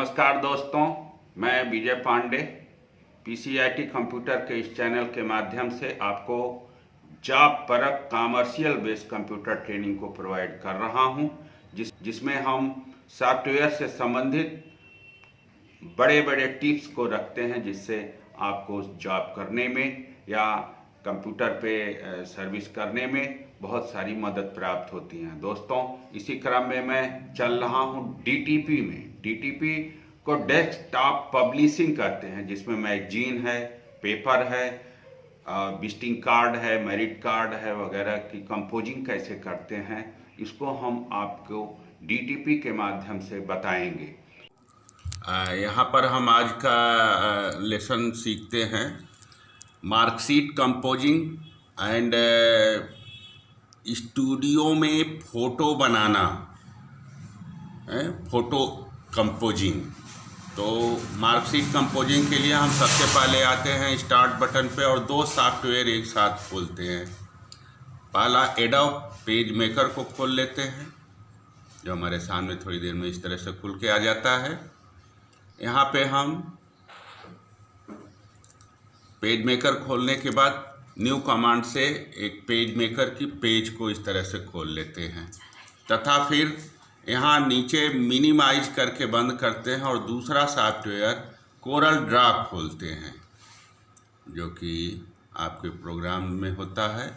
नमस्कार दोस्तों, मैं विजय पांडे पीसीआईटी कंप्यूटर के इस चैनल के माध्यम से आपको जॉब परक कॉमर्शियल बेस्ड कंप्यूटर ट्रेनिंग को प्रोवाइड कर रहा हूं, जिसमें हम सॉफ्टवेयर से संबंधित बड़े बड़े टिप्स को रखते हैं, जिससे आपको जॉब करने में या कंप्यूटर पे सर्विस करने में बहुत सारी मदद प्राप्त होती है। दोस्तों, इसी क्रम में मैं चल रहा हूं डीटीपी में। डीटीपी को डेस्कटॉप पब्लिशिंग कहते हैं, जिसमें मैगजीन है, पेपर है, विजिटिंग कार्ड है, मेरिट कार्ड है वगैरह की कंपोजिंग कैसे करते हैं, इसको हम आपको डीटीपी के माध्यम से बताएंगे। यहाँ पर हम आज का लेसन सीखते हैं मार्कशीट कंपोजिंग एंड स्टूडियो में फ़ोटो बनाना, फ़ोटो कंपोजिंग। तो मार्कशीट कंपोजिंग के लिए हम सबसे पहले आते हैं स्टार्ट बटन पे और दो सॉफ्टवेयर एक साथ खोलते हैं। पहला एडोब पेज मेकर को खोल लेते हैं, जो हमारे सामने थोड़ी देर में इस तरह से खुल के आ जाता है। यहाँ पे हम पेज मेकर खोलने के बाद न्यू कमांड से एक पेज मेकर की पेज को इस तरह से खोल लेते हैं, तथा फिर यहाँ नीचे मिनिमाइज करके बंद करते हैं और दूसरा सॉफ्टवेयर कोरल ड्रा खोलते हैं, जो कि आपके प्रोग्राम में होता है।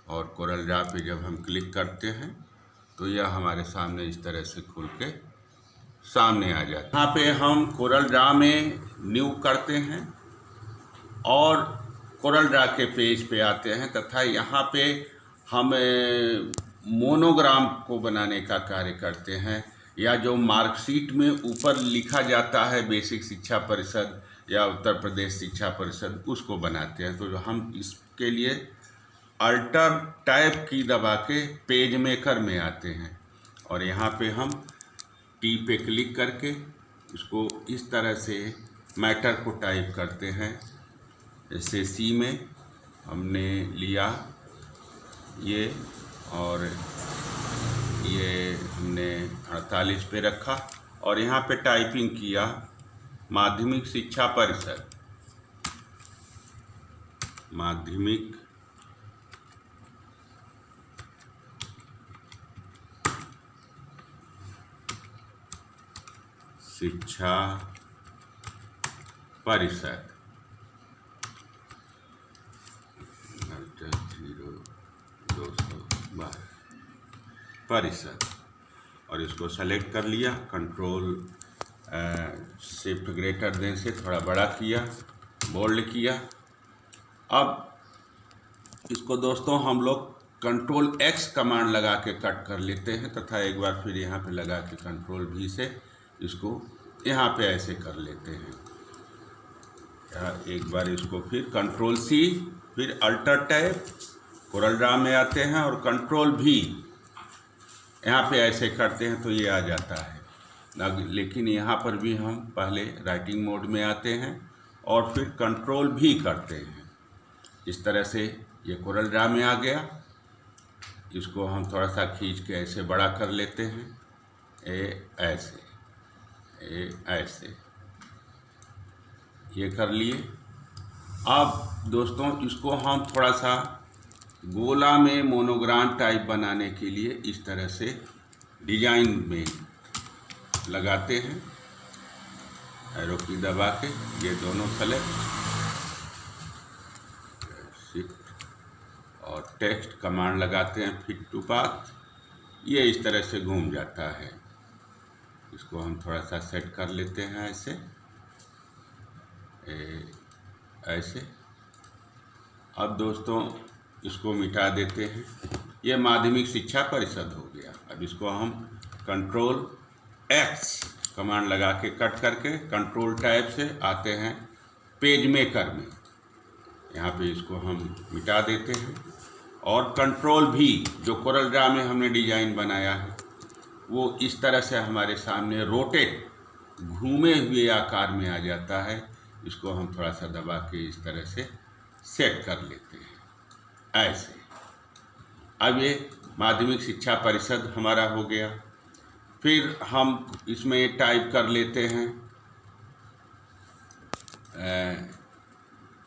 और कोरल ड्रा पे जब हम क्लिक करते हैं तो यह हमारे सामने इस तरह से खुल के सामने आ जाता है। यहाँ पे हम कोरल ड्रा में न्यू करते हैं और कोरल ड्रा के पेज पे आते हैं, तथा यहाँ पे हम मोनोग्राम को बनाने का कार्य करते हैं, या जो मार्कशीट में ऊपर लिखा जाता है बेसिक शिक्षा परिषद या उत्तर प्रदेश शिक्षा परिषद, उसको बनाते हैं। तो जो हम इसके लिए अल्टर टैब की दबा के पेज मेकर में आते हैं और यहाँ पे हम टी पे क्लिक करके इसको इस तरह से मैटर को टाइप करते हैं। जैसे सी में हमने लिया ये, और ये हमने 48 पे रखा और यहाँ पे टाइपिंग किया माध्यमिक शिक्षा परिषद, माध्यमिक शिक्षा परिषद परिषद, और इसको सेलेक्ट कर लिया। कंट्रोल शिफ्ट ग्रेटर देन से थोड़ा बड़ा किया, बोल्ड किया। अब इसको दोस्तों हम लोग कंट्रोल एक्स कमांड लगा के कट कर लेते हैं, तथा एक बार फिर यहाँ पे लगा के कंट्रोल भी से इसको यहाँ पे ऐसे कर लेते हैं। एक बार इसको फिर कंट्रोल सी, फिर अल्टर टैब, कोरल ड्रा में आते हैं और कंट्रोल भी यहाँ पे ऐसे करते हैं तो ये आ जाता है। लेकिन यहाँ पर भी हम पहले राइटिंग मोड में आते हैं और फिर कंट्रोल भी करते हैं। इस तरह से ये कोरल ड्रा में आ गया। इसको हम थोड़ा सा खींच के ऐसे बड़ा कर लेते हैं, ऐसे ये कर लिए। अब दोस्तों इसको हम थोड़ा सा गोला में मोनोग्राम टाइप बनाने के लिए इस तरह से डिजाइन में लगाते हैं, एरो की दबा के ये दोनों सेलेक्ट, शिफ्ट और टेक्स्ट कमांड लगाते हैं, फिट टू पाथ, ये इस तरह से घूम जाता है। इसको हम थोड़ा सा सेट कर लेते हैं ऐसे ऐसे। अब दोस्तों इसको मिटा देते हैं। ये माध्यमिक शिक्षा परिषद हो गया। अब इसको हम कंट्रोल एक्स कमांड लगा के कट करके कंट्रोल टैब से आते हैं पेज मेकर में। यहाँ पे इसको हम मिटा देते हैं और कंट्रोल भी, जो कोरल ड्रा में हमने डिजाइन बनाया है, वो इस तरह से हमारे सामने रोटेट घूमे हुए आकार में आ जाता है। इसको हम थोड़ा सा दबा के इस तरह से सेट कर लेते हैं ऐसे। अब ये माध्यमिक शिक्षा परिषद हमारा हो गया। फिर हम इसमें टाइप कर लेते हैं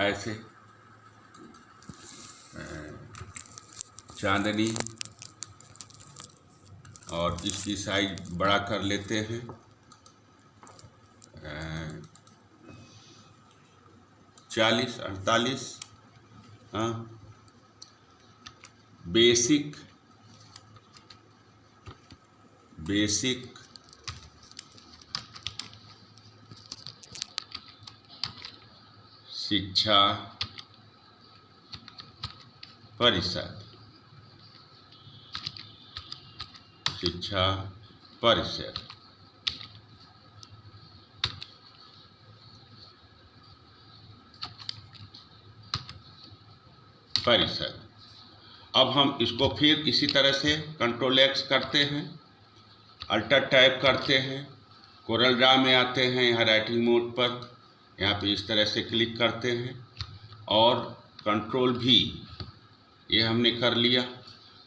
ऐसे चांदनी, और इसकी साइज बड़ा कर लेते हैं 40-48। हाँ, बेसिक शिक्षा परिषद, अब हम इसको फिर इसी तरह से कंट्रोल X करते हैं, अल्टर टाइप करते हैं, कोरल ड्रा में आते हैं, यहाँ राइटिंग मोड पर यहाँ पे इस तरह से क्लिक करते हैं और कंट्रोल V, ये हमने कर लिया।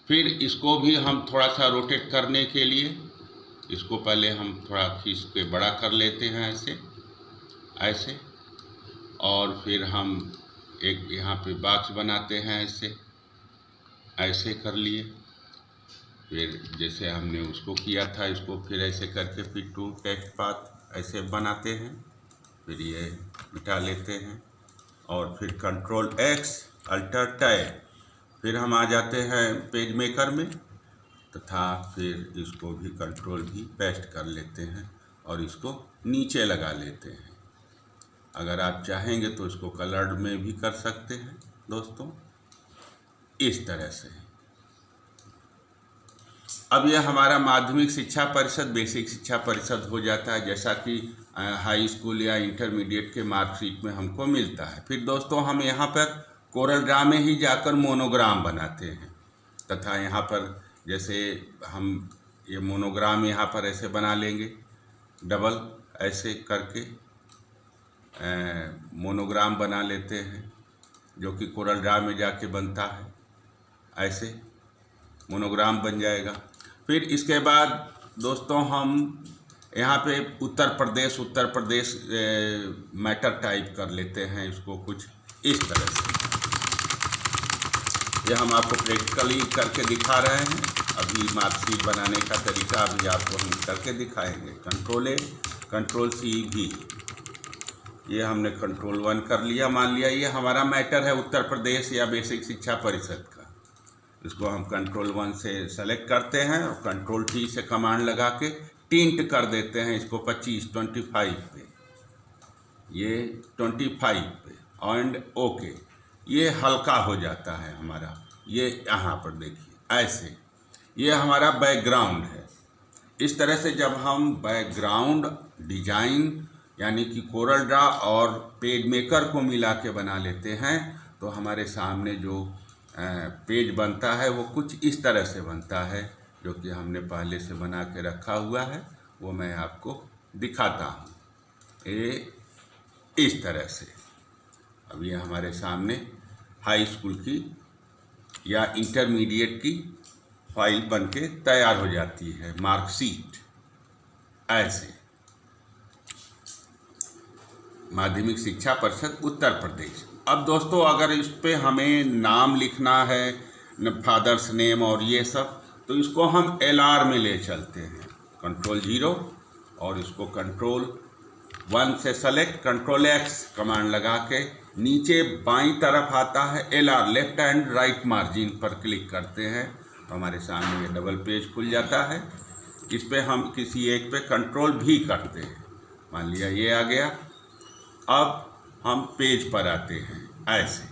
फिर इसको भी हम थोड़ा सा रोटेट करने के लिए इसको पहले हम थोड़ा खींच के बड़ा कर लेते हैं ऐसे, और फिर हम एक यहाँ पे बॉक्स बनाते हैं ऐसे कर लिए। फिर जैसे हमने उसको किया था, इसको फिर ऐसे करके फिर टू टेक्स्ट पाथ ऐसे बनाते हैं, फिर ये मिटा लेते हैं और फिर कंट्रोल X अल्टर टैब, फिर हम आ जाते हैं पेज मेकर में, तथा फिर इसको भी कंट्रोल भी पेस्ट कर लेते हैं और इसको नीचे लगा लेते हैं। अगर आप चाहेंगे तो इसको कलर्ड में भी कर सकते हैं दोस्तों, इस तरह से। अब यह हमारा माध्यमिक शिक्षा परिषद, बेसिक शिक्षा परिषद हो जाता है, जैसा कि हाई स्कूल या इंटरमीडिएट के मार्कशीट में हमको मिलता है। फिर दोस्तों हम यहाँ पर कोरल ड्रा में ही जाकर मोनोग्राम बनाते हैं, तथा यहाँ पर जैसे हम ये मोनोग्राम यहाँ पर ऐसे बना लेंगे, डबल ऐसे करके मोनोग्राम बना लेते हैं, जो कि कोरल ड्रा में जाके बनता है, ऐसे मोनोग्राम बन जाएगा। फिर इसके बाद दोस्तों हम यहाँ पे उत्तर प्रदेश मैटर टाइप कर लेते हैं इसको कुछ इस तरह से। ये हम आपको प्रैक्टिकली करके दिखा रहे हैं, अभी मार्कशीट बनाने का तरीका अभी आपको हम करके दिखाएंगे। कंट्रोल A कंट्रोल C भी, ये हमने कंट्रोल 1 कर लिया। मान लिया ये हमारा मैटर है उत्तर प्रदेश या बेसिक शिक्षा परिषद का, इसको हम कंट्रोल 1 से सेलेक्ट करते हैं और कंट्रोल T से कमांड लगा के टिंट कर देते हैं इसको 25 25 पे, ये 25 पे एंड ओके, ये हल्का हो जाता है हमारा। ये यहाँ पर देखिए ऐसे, ये हमारा बैकग्राउंड है। इस तरह से जब हम बैकग्राउंड डिजाइन यानी कि कोरल ड्रा और पेज मेकर को मिला के बना लेते हैं, तो हमारे सामने जो पेज बनता है वो कुछ इस तरह से बनता है, जो कि हमने पहले से बना के रखा हुआ है, वो मैं आपको दिखाता हूँ। ये इस तरह से अब ये हमारे सामने हाई स्कूल की या इंटरमीडिएट की फाइल बनके तैयार हो जाती है, मार्कशीट ऐसे। माध्यमिक शिक्षा परिषद उत्तर प्रदेश। अब दोस्तों अगर इस पे हमें नाम लिखना है, फादर्स नेम और ये सब, तो इसको हम LR में ले चलते हैं, कंट्रोल 0 और इसको कंट्रोल 1 से सेलेक्ट, कंट्रोल X कमांड लगा के नीचे बाईं तरफ आता है LR, left and right margin पर क्लिक करते हैं, तो हमारे सामने ये डबल पेज खुल जाता है। इस पे हम किसी एक पे कंट्रोल भी करते हैं, मान लिया ये आ गया। अब हम पेज पर आते हैं ऐसे।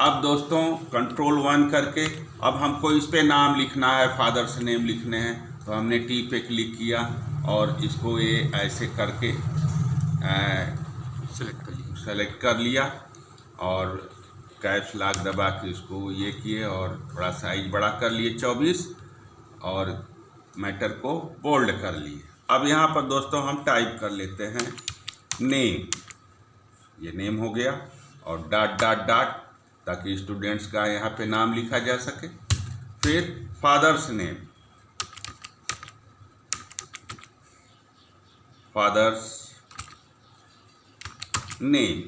अब दोस्तों कंट्रोल 1 करके अब हमको इस पे नाम लिखना है, फादर्स नेम लिखने हैं, तो हमने T पे क्लिक किया और इसको ये ऐसे करके सेलेक्ट कर लिया और कैप्स लॉक दबा के इसको ये किए और थोड़ा साइज बड़ा कर लिए 24 और मैटर को बोल्ड कर लिए। अब यहाँ पर दोस्तों हम टाइप कर लेते हैं नेम, ये नेम हो गया, और डॉट डॉट डॉट, ताकि स्टूडेंट्स का यहाँ पे नाम लिखा जा सके। फिर फादर्स नेम, फादर्स नेम,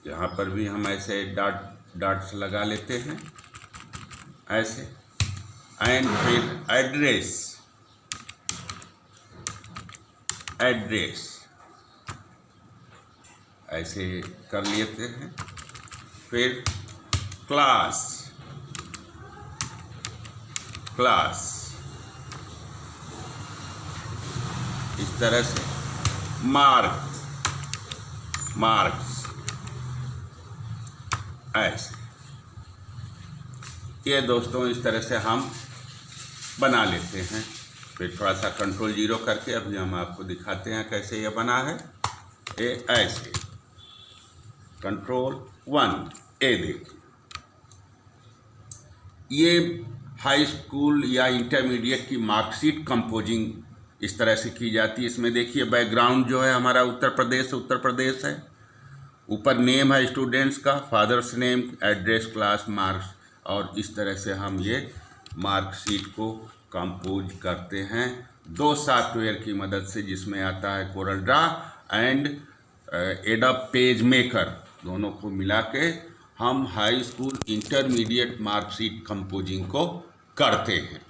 यहाँ पर भी हम ऐसे डॉट्स लगा लेते हैं ऐसे, एंड फिर एड्रेस ऐसे कर लेते हैं। फिर क्लास इस तरह से, मार्क्स ऐसे। ये दोस्तों इस तरह से हम बना लेते हैं। फिर थोड़ा सा कंट्रोल 0 करके अभी हम आपको दिखाते हैं कैसे ये बना है। ये ऐसे कंट्रोल 1, ए देखिए, ये हाई स्कूल या इंटरमीडिएट की मार्कशीट कंपोजिंग इस तरह से की जाती है। इसमें देखिए बैकग्राउंड जो है हमारा उत्तर प्रदेश है, ऊपर नेम है स्टूडेंट्स का, father's name, address, class, marks, और इस तरह से हम ये मार्कशीट को कंपोज करते हैं 2 सॉफ्टवेयर की मदद से, जिसमें आता है Corel Draw and adobe page maker. दोनों को मिला के हम high school intermediate marksheet composing को करते हैं।